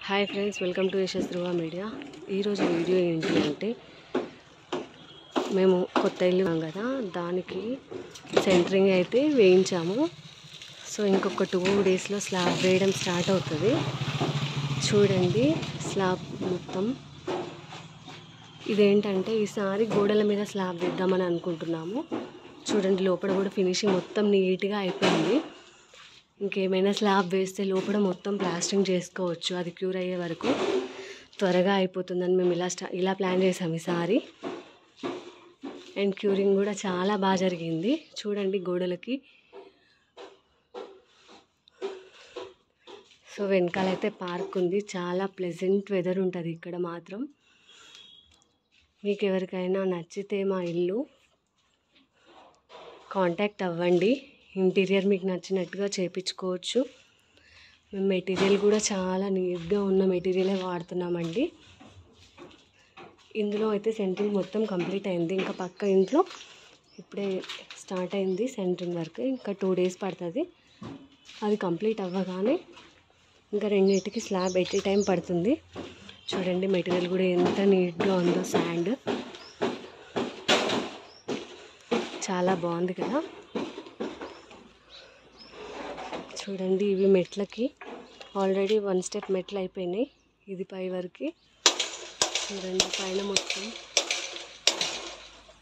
Hi friends, welcome to Yashas Dhruva media. ఈరోజు video ఏంటి అంటే, మేము కొత్త ఇల్లు కదా, దానికి సెంటరింగ్ అయితే వేయించాము. సో ఇంకొక 2 డేస్లో స్లాబ్ వేయడం స్టార్ట్ అవుతుంది. చూడండి స్లాబ్ మొత్తం. ఇదేంటంటే ఈసారి గోడల మీద స్లాబ్ వేద్దామని అనుకుంటున్నాము. చూడండి లోపల కూడా ఫినిషింగ్ మొత్తం నీట్గా అయిపోయింది. ఇంకేమైనా స్లాబ్ వేస్తే లోపల మొత్తం ప్లాస్టింగ్ చేసుకోవచ్చు. అది క్యూర్ అయ్యే వరకు త్వరగా అయిపోతుందని మేము ఇలా ప్లాన్ చేసాం ఈసారి. అండ్ క్యూరింగ్ కూడా చాలా బాగా జరిగింది. చూడండి గోడలకి. సో వెనకాలైతే పార్క్ ఉంది. చాలా ప్లెజెంట్ వెదర్ ఉంటుంది ఇక్కడ మాత్రం. మీకు ఎవరికైనా నచ్చితే మా ఇల్లు కాంటాక్ట్ అవ్వండి. ఇంటీరియర్ మీకు నచ్చినట్టుగా చేయించుకోవచ్చు. మేము మెటీరియల్ కూడా చాలా నీట్గా ఉన్న మెటీరియలే వాడుతున్నామండి. ఇందులో అయితే సెంటరింగ్ మొత్తం కంప్లీట్ అయింది. ఇంకా పక్క ఇంట్లో ఇప్పుడే స్టార్ట్ అయింది సెంటరింగ్ వర్క్. ఇంకా 2 డేస్ పడుతుంది. అది కంప్లీట్ అవ్వగానే ఇంకా రెండింటికి స్లాబ్ ఎట్ టైం పడుతుంది. చూడండి మెటీరియల్ కూడా ఎంత నీట్గా ఉందో. శాండ్ చాలా బాగుంది కదా. చూడండి ఇవి మెట్లకి ఆల్రెడీ 1 స్టెప్ మెట్లు అయిపోయినాయి. ఇది పై వరకు. చూడండి పైన మొత్తం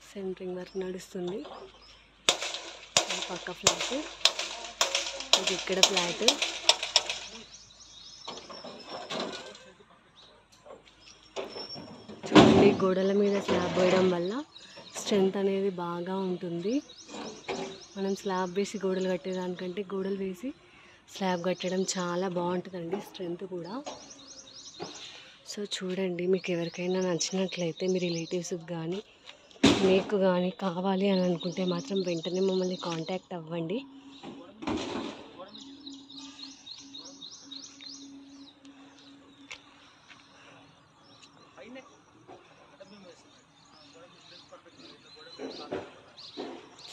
సెంటరింగ్ వర్క్ నడుస్తుంది. పక్క ఫ్లాట్, ఇది ఇక్కడ ఫ్లాట్. చూడండి గోడల మీద స్లాబ్ వేయడం వల్ల స్ట్రెంత్ అనేది బాగా ఉంటుంది. మనం స్లాబ్ వేసి గోడలు కట్టేదానికంటే గోడలు వేసి స్లాబ్ కట్టడం చాలా బాగుంటుందండి, స్ట్రెంత్ కూడా. సో చూడండి మీకు ఎవరికైనా నచ్చినట్లయితే మీ రిలేటివ్స్కి కానీ మీకు కానీ కావాలి అని అనుకుంటే మాత్రం వెంటనే మమ్మల్ని కాంటాక్ట్ అవ్వండి.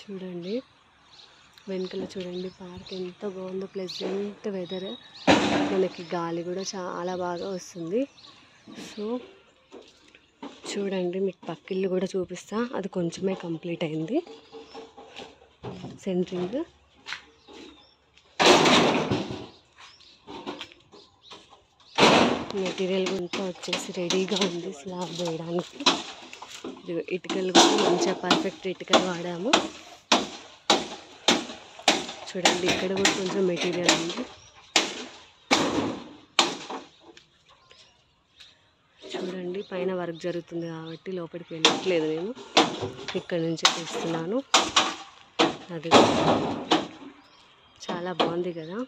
చూడండి వెనకల చూడండి పార్క్ ఎంత బాగుందో. ప్లెజెంట్ వెదర్, మనకి గాలి కూడా చాలా బాగా వస్తుంది. సో చూడండి మీకు పక్కిల్లు కూడా చూపిస్తా. అది కొంచెమే కంప్లీట్ అయింది సెంటరింగ్. మెటీరియల్ అంతా వచ్చేసి రెడీగా ఉంది స్లాబ్ వేయడానికి. ఇటుకలు కూడా మంచిగా పర్ఫెక్ట్ ఇటుకలు వాడాము. చూడండి ఇక్కడ కూడా కొంచెం మెటీరియల్ ఉంది. చూడండి పైన వర్క్ జరుగుతుంది కాబట్టి లోపలికి వెళ్ళట్లేదు, నేను ఇక్కడ నుంచి తీస్తున్నాను. అది చాలా బాగుంది కదా.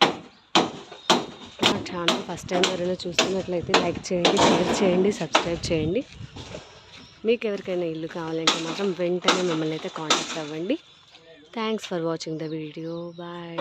నా ఛానల్ ఫస్ట్ టైం ఎవరైనా చూస్తున్నట్లయితే లైక్ చేయండి, షేర్ చేయండి, సబ్స్క్రైబ్ చేయండి. మీకు ఎవరికైనా ఇల్లు కావాలంటే మాత్రం వెంటనే మమ్మల్ని అయితే కాంటాక్ట్ అవ్వండి. Thanks for watching the video. Bye.